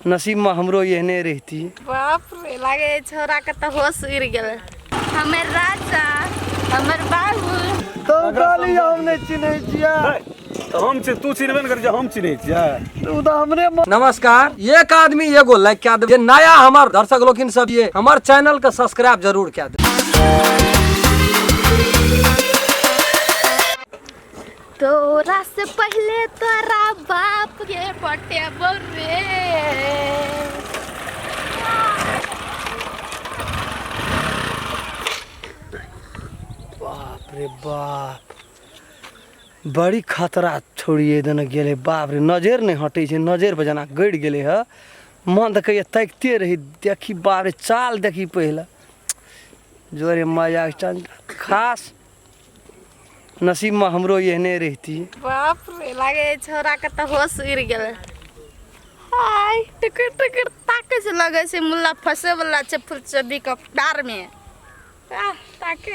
नसीब में हमरो एहने रहती। बाप रे लागे छोरा के तो होश उड़ गेल। हमर राजा हमर बाबू तो गाली हम नहीं चिन्है छियै। तो हम से तू चिन्हबे न कर हम चिन्है छियै। तू तो हमरे नमस्कार, एक आदमी एगो लाइक क्या दे, नया हमार दर्शक लोग सब ये हमार चैनल का सब्सक्राइब जरूर क्या दे। तोरा से पहले तोरा बाप के पटे बोरे। बाप रे बाप, बड़ी खतरा छोड़िए देने गेले। बाप रे नजर नहीं हटे छे, नजर पे जना गड़ गेले है। मन तक ये तकते रही, देखी बाप रे चाल देखी पहला जोरे मजा खास नसीब में हमरो एहने रहती। बाप रे लागे छोरा के तो होश उड़ गेल। हाय टकर टकर ताके से लगे से मुल्ला फंसे वाला छे फुलचदी का डार में। ताके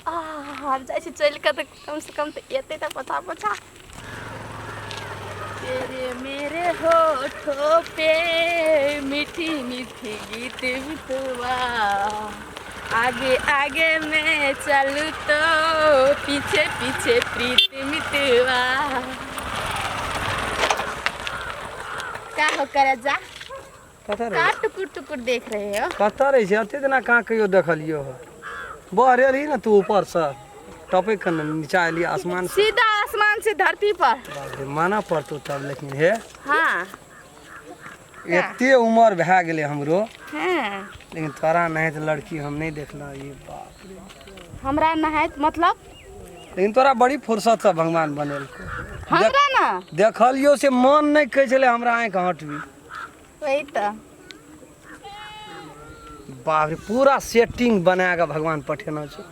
हम जाए चल के तो कम से कम तो एते तो पता पता। तेरे मेरे होठों पे मीठी मीठी गीत बितवा, आगे आगे मैं चलूं तो पीछे पीछे प्रीत मिटवा। क्या हो करे जा कथा का टुकुर टुकुर देख रहे हो? कथा रही छे अते दिना कहाँ कहियो देखलियो हो। बहरे रही ना तू ऊपर से टपे कर नीचा एली आसमान से, सीधा आसमान से धरती पर। बाप रे माना पड़तो तब। लेकिन हे हाँ एते उम्र भए गेले हमरो, हाँ लेकिन तोरा नहीं तो लड़की हम नहीं देखला। ये बाप रे, हमरा नहायत मतलब लेकिन तोरा बड़ी फुर्सत से भगवान बनेल को। हमरा ना देखलियो से मन नहीं कहे चले हमरा आँख हटवी। वही तो बाप रे पूरा सेटिंग बना के भगवान पठेना छे।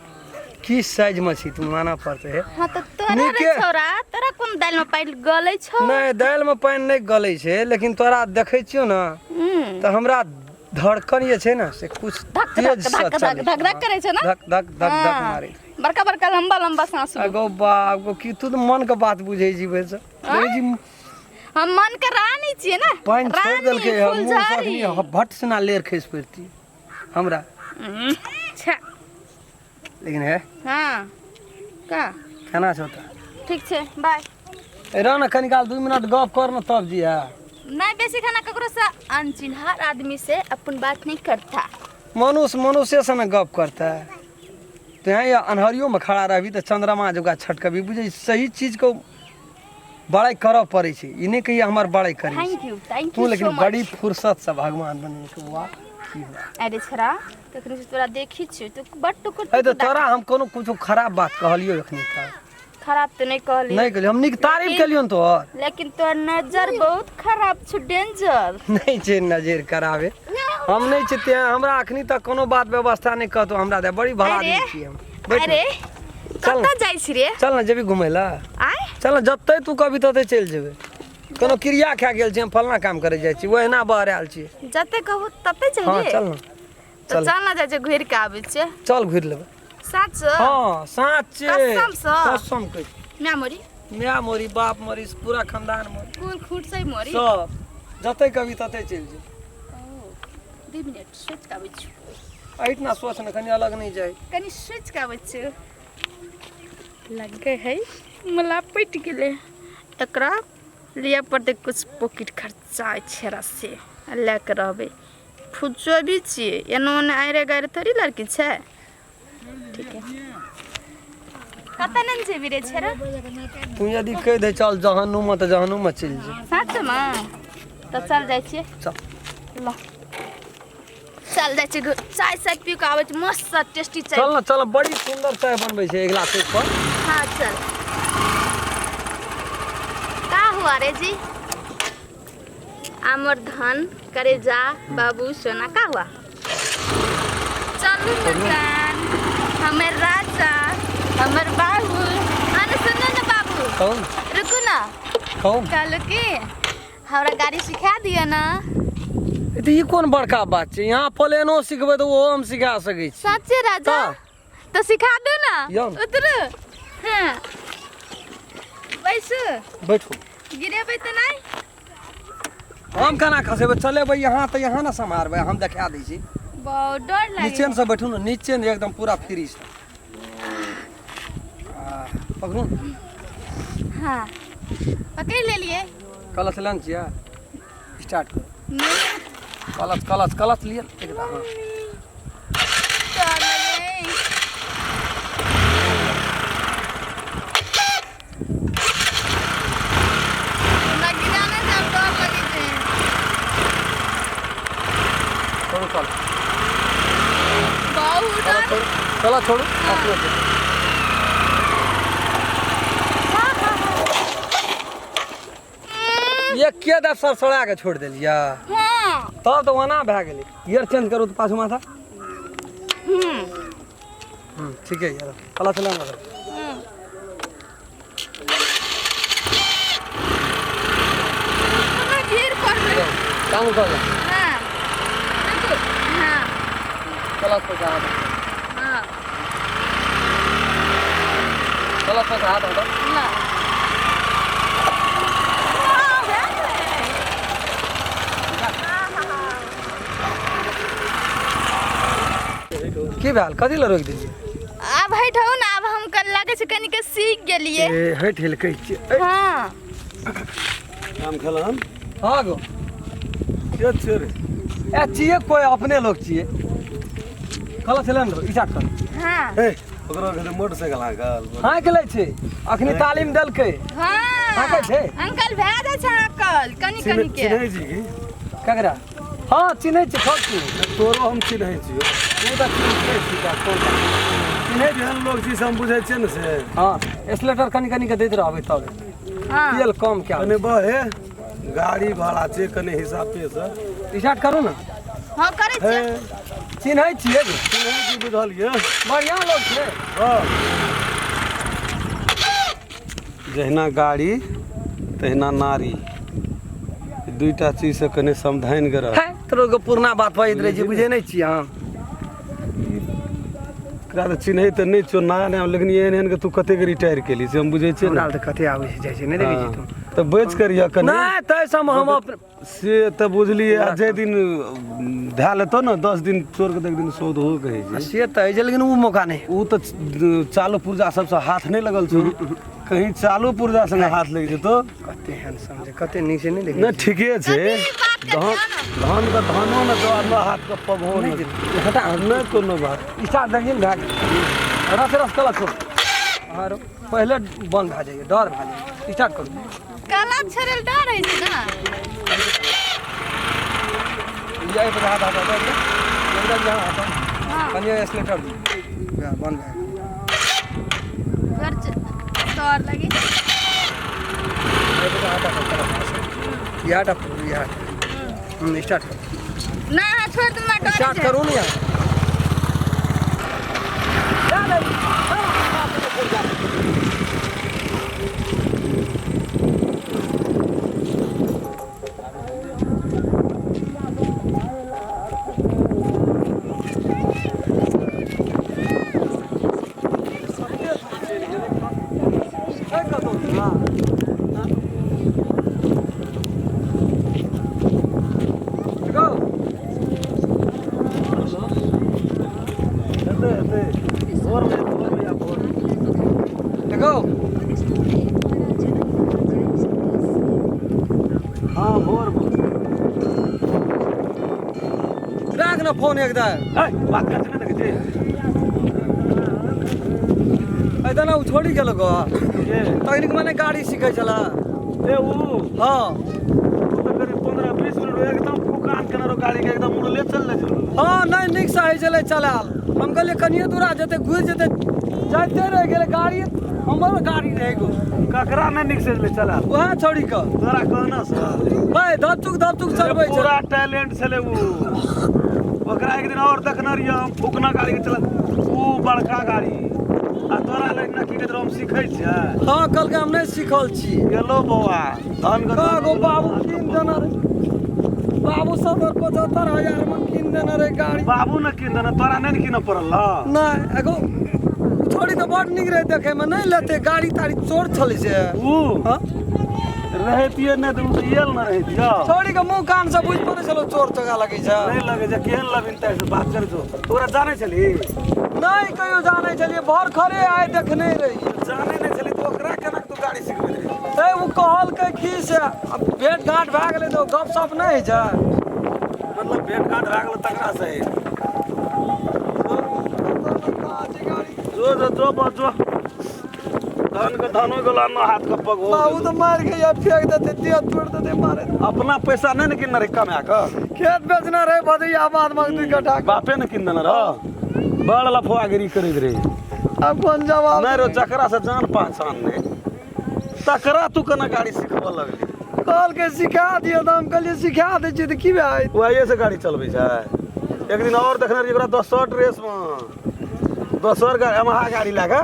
की साइज में छी तू माना पड़ते है। हाँ तो तोरा रे नीके। छोरा तोरा कोन दाल में पाइल गलै छौ? नहीं दाल में पानी नहीं गले छे, लेकिन तोरा देखे छियो ना तो हमरा धड़कन ये छे ना से कुछ धक तेज धक से धक धक चले। धक धक करे छे ना? धक धक धक धक हाँ। मारे। बड़का बड़का लंबा लंबा सांस लो। अगो बाप गो की तू तो मन के बात बुझे जी वैसे। जी हम मन के रानी छिए ना। पानी छोड़ देल के रानी, मुंह फुलझड़ी। से भट से ना लेर खस पड़ती हमरा। छा लेकिन है हाँ का खाना छोटा ठीक छे बाय। रह ना कनिकाल 2 मिनट गप कर ना तब जी। है नहीं बेसी खाना ककरो से अनचिन्हार आदमी से अपन बात नहीं करता। मनुष्य से ना गप करता है। तो यहाँ या अनहरियों में खड़ा रही तो चंद्रमा जो का छटकबी बुझे सही चीज को बड़ाई करब पड़े छे। इन्हें कहिए हमार बड़ाई करी थैंक यू तू, लेकिन सो बड़ी मच। फुर्सत से भगवान बने के वाह की हुआ। अरे छोरा तकनी से तोरा देखी छी तो बट टुकुर है तो तोरा हम कोनो कुछ खराब बात कहलियो एखनी का खराब तो नहीं कहली। नहीं कहलियो, हम निक तारीफ कलियो तो और लेकिन तोर नजर बहुत खराब छ, डेंजर। नहीं छे नजर करावे। हम नहीं छे हमरा अखनी तक कोनो बात व्यवस्था नहीं कहतो हमरा दे। बड़ी भला अरे, आदमी छी हम। बैठ अरे चल कत जाई छी रे? चल ना जेबी घुमै ला। आय चल ना जत्ते तू कभी तते चल जेबे। कोनो क्रिया खा गेल छी हम फलना काम करे जाय छी ओहिना बाहर आयल छी। जते कहू तते हां चाहिए। चल ना तो चल ना जाय घुर के आबै छै। चल घुर लेबे। सच हां साचे कसम से? कसम कह मैं मोरी मैं मोरी बाप मोरी पूरा खानदान मोरी कुल खुट से मोरी सब जते कभी तते चल जे। 2 मिनट सोच के आबै छी। इतना सोच न कनी अलग नहीं जाए। कनी सोच के आबै छी। लगे है मला पट गेले एकरा लिया पड़ते कुछ पॉकेट खर्चा छेरा से लेके रहबे। फुचो भी छिए एनो ने आइरे गाइरे थोड़ी लड़की छे। ठीक है कता नन जेबी रे छेरा? तू यदि कह दे चल जहन्नुम में तो जहन्नुम में चल जे। सच में तो चल जाय छिए। चल ल चल जाय छी चाय चाय पी के आबै छी मस्त टेस्टी चाय। चल ना चल बड़ी सुंदर चाय बनबै छै एक गिलास पर। हाँ चल। का हुआ रे जी? अमर धन करे जा बाबू सोना का हुआ? चलू मकान हमर राजा हमर बाबू। आने सुनो ना बाबू। कौन रुको ना। कौन कहलो कि हमरा गाड़ी सिखा दिया ना। तो ये कौन बड़का बात है? यहाँ प्लेनो सिखबे तो वो हम सिखा सके छी। सच्चे राजा तो सिखा दो ना। यम। उतरो हाँ बैठो बैठो गिरेबै तो नहीं? हम केना खसेबै चलेबै यहाँ तऽ यहाँ ना सम्हारबै हम देखा दै छी बहुत डर लागे नीचे से बैठू ना नीचे ने एकदम पूरा फ्री से पकड़ू हाँ पकड़ ले लिए कलश लेन छियै स्टार्ट करू नहीं कलश कलश कलश लिए एकदम हाँ। डर लगे हमरा गिराने से अब डर लगे थे छोड़ू चल बहुत डर चला छोड़ू अपने से। ये के दर सरसड़ा के छोड़ देलिया हाँ तब तो वना भए गेलै गियर चेंज करू तऽ पाछू माथा ठीक है यार कला चला ना गिर पड़ गए काम कर हाँ हाँ कला पे हाथ हाँ कला पे हाथ हटा ला की भेल कथी ल रोक देलियै अब हटो ना अब हम कर लागे से कनी के सीख गेलिए ए हट हिल कहै छियै हाँ काम खेलन हाँ गो के छै रे ए छियै कोई अपने लोग छियै कला चला ना इजाट कर हाँ हे ओकरा घरे मोटरसाइकिल हाकल हाँ गेलै छै अखनी तालीम देलकै हाँ हाकै छै अंकल भए जाए छै अंकल कनी कनी के चिन्है छी की ककरा हाँ चिन्है छै सब चीज तोरो हम चिन्है छियो तू तऽ चिन्है छी का कोन चिन्है जेहन लोग छी से हम बुझै छियै ने से हाँ एक्सलेटर कनी कनी के दैत रहबै तब हाँ तेल कम क्या कने बहे गाड़ी भाड़ा छै कने हिसाबे से स्टार्ट करू ना हाँ करे हे छै चिन्है छियै गो चिन्है छी बुझलियै बढ़िया लोग छै हाँ जहिना गाड़ी तहिना नारी दुईटा चीज से कने समझाइन के रह है तोरो के पुरना बात कहैत रहै छै बुझै नहि छियै हम एकरा तऽ चिन्है तऽ नहि छौ नया नया लेकिन एहन एहन के तू कतेक रिटायर केली से हम बुझै छियै हमरा ने तऽ कते आबै छै जाइ छै नहि देखै छी तू तऽ बच करिया कने नहि तै सब हम अपन से तऽ बुझलियै आ जे दिन धै लेतो ने 10 दिन चोर के एक दिन शोध हो कहै छै से तऽ है लेकिन उ मौका नहीं उ तऽ चालू पुर्जा सबसे हाथ नहीं लगल छौ कहीं चालू पुर्जा संगे हाथ लग जेतो कते हैंडसम छै कते नीक छै नहीं देखे नहीं ठीके छै कथी बात के धान ध्यान? धान के धानो में दो हाथ के पगो नहीं हटा नहीं कोनो बात स्टार्ट देखिए भए गेल रस रस कला छोड़ आरो पहले बंद भए जाइए डर भए जाइए स्टार्ट करू काला छरेल डर है छै ना ये पे हाथ हटा दो एकदम यहाँ हटा हाँ कनिया एक्सलेटर बंद भए गेल घर डर लगे ये पे हाथ हटा ये हटा ये हटा स्टार्ट करू ना हाँ छोड़ तुम डर स्टार्ट छै करू ना यार देखो हाँ भोर में राख ना फोन एकदम बात कर ना के ऐसा ना छोड़ी गेलो गो ये तकनीक माने गाड़ी सीखे चला ए उ हाँ तो करीब 15-20 मिनट एकदम फुकान केनारो गाड़ी के एकदम मुड़ले चल ले चलो हाँ नहीं नीक से चले चलाल हम कहलिए कनिए दूरा जते घुस जते जाते रह गेले गाड़ी हमर गाड़ी रह गो ककरा ने निक से ले चला वहाँ छोड़ी के तोरा कहना से भाई धपचुक चलबै छै पूरा टैलेंट छले उ ओकरा एक दिन और देखना रहिए हम फुकना गाड़ी के चला उ बड़का गाड़ी आ तोरा लग ना की कहत हम सीखै छै हाँ कल के हम नहीं सीखल छी गेलो बौआ धान के का गो बाबू कीन देना रे बाबू 70-75 में कीन देना रे गाड़ी बाबू ने कीन देना तोरा नहीं कीन पड़ल नहीं एगो छोड़ी तो बड़ निक रहे देखे में नहीं लेते गाड़ी ताड़ी चोर छले से उ हाँ रहतिए नहीं तो उठियल न रहतिया छोड़ी के मुंह कान से बुझ पड़े चलो चोर चगा लगे छै नहीं लगे जे केहन लबिन तै से बात कर जो तोरा जाने चली नहीं कहियो जाने चलिए भर खरे आए देखने रही जाने नहीं चली तो ओकरा केना तू गाड़ी सिखबे रे ए वो कहल के की से अब भेंट घाट भए गेलै तो गप सप नहीं होइ छै मतलब भेंट घाट भए गेल तकरा से जो बजो धान के धानो गला न हाथ के पग हो बाबू तो मार के या फेंक देते दिया तोड़ देते मारे अपना पैसा नहीं न किन रे कमा के खेत बेचना रहे भदैया बाद में 2 कट्ठा बापे न किन देना रह बड़ लफुआगिरी करैत रे अब कौन जवाब नहीं रो जकरा से जान पहचान नहीं तकरा तू केना गाड़ी सिखबऽ लगली कहल के सिखा दियो तो हम कहलिए सिखा दै छी तऽ की भाई वही से गाड़ी चलबे छै एक दिन और देखने रही दोसर ड्रेस में दोसर गाड़ी यमहा गाड़ी लगा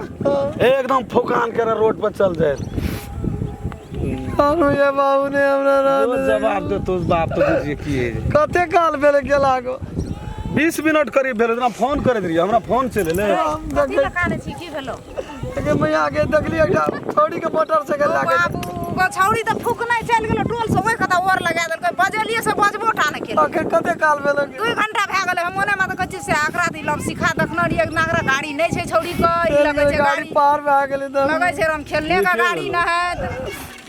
एकदम फुकान के रोड पर चल जाए कहलू ये बाबू ने हमरा जवाब दे तो बाप तो बुझिए की है कते काल भेल गेला गो 20 मिनट करीब भेल इतना फोन करैत रहिए हमरा फोन चले ले कथी लगाने छी की भेलो के मैया के देखली एकटा छोड़ी के मोटर साइकिल लागे बाबू छौड़ी त फुक नहीं चल गेलो टोल से ओइ खता और लगा देलकै बजेलिए से बजबो ठा न केल आखिर कते काल भेल 2 घंटा भए गेलै हम ओने में त कच्ची से आकरा दी लब सिखा देखना रही एक नागरा गाड़ी नहीं छै छौड़ी के ई लगे छै गाड़ी पार भए गेलै त लगे छै हम खेलने का गाड़ी न है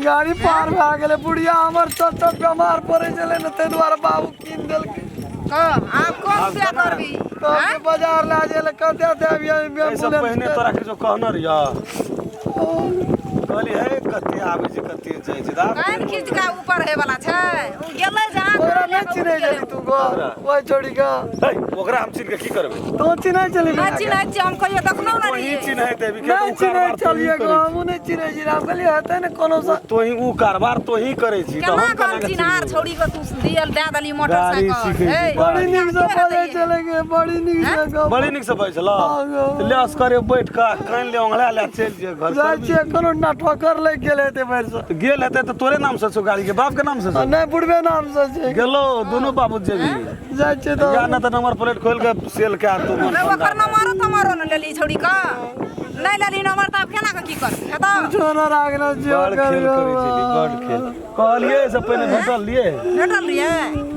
गाड़ी पार भए गेलै बुढ़िया हमर चच बीमार पड़े चले न ते द्वारा बाबू कीन देलकै आप कौन से करबी तो के बाजार ला जेले कते देबिया ऐसा पहले तोरा के जो कहना रिया कहली है कते आबे छै कते जाय छै दा कान खींच के ऊपर है वाला छै उ गेलै जहां तोरा नहीं चिन्है जली तू गो ओइ छोड़ी का है ओकरा हम चिन्ह के की करबे तो चिन्है चली नहीं चिन्है छी हम कहियो देखनो न तोही रही चिन्ह देबी के नहीं चिन्है चलिए गो हम नहीं चिन्है जी हम कहलिए हेतै ने कोनो सा तोही ऊ कारबार तोही करे छी त केना हम कर चिन्हार छौड़ी के तू दियल दे दली मोटरसाइकिल गाड़ी बड़ी नीक से बजे चले गे बड़ी नीक से गो बड़ी निक से बैठल ले असकरे बैठ का कान ले ओंगला ले चल जे घर जाय छियै कोनो ना ठोकर ले गेल हेतै भरि से तो गेल हेतै तो तोरे नाम से छौ गाड़ी के बाप के नाम से छौ नहीं बुढ़बे नाम से छै गेलो दोनों बाबू जेबी जाय छियै तो या ना तो नंबर प्लेट खोल के सेल के आ तू मन रे ओकर नंबर तमारो न लेली छौड़ी का नहीं लेली नंबर त केना के की कर हेता छोरा रागना जियो बड़ खेल करे छली बड़ खेल कहलिए से पहले भेटल लिए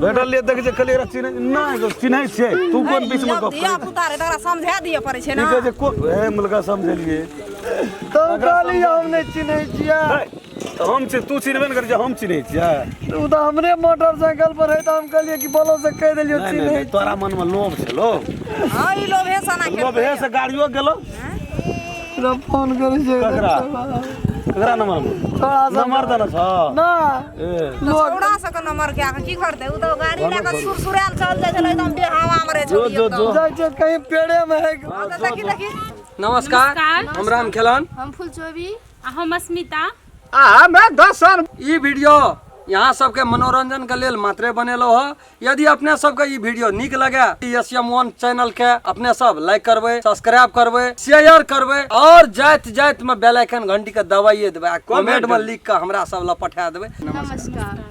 भेटल रे देख जे कहलिए चिन्ह नहीं चिन्है छै तू कोन बीच में गप दिया पुता रे तोरा समझा दिए पड़े छै ना ठीक है जे को ए मुलगा समझलिए तो कहली हम नहीं चिन्है छियै तो हम से तू चिन्हबे न कर जे हम चिन्है छियै उ तो हमरे मोटरसाइकिल पर है तो हम कहलिए कि बोलो से कह देलियो नहीं चिन्है नहीं तोरा मन में लोभ छलो हां ई लोभे सना के लोभ है से गाड़ियो गेलो रे फोन करे छै ककरा नंबर में थोड़ा सा नंबर देना छ ना ए छोड़ा सक नंबर के की करते उ तो गाड़ी लेके सुरसुराल चल जाय छले एकदम बेहवा में रे जो जो जो जाय छै कहीं पेड़े में है देखी देखी नमस्कार हम राम खेलन हम फुलचोबी हम अस्मिता आ मैं 10 ई वीडियो यहाँ सबके मनोरंजन के लेल मात्रे बनेलो हो यदि अपने सबके ई वीडियो निक लगे SM1 चैनल के अपने सब लाइक करबे सब्सक्राइब करबे शेयर करबे और जात जात में बेल आइकन घंटी के दबाइए देबे कमेंट में लिख के हमरा सब ला पठा देबे नमस्कार।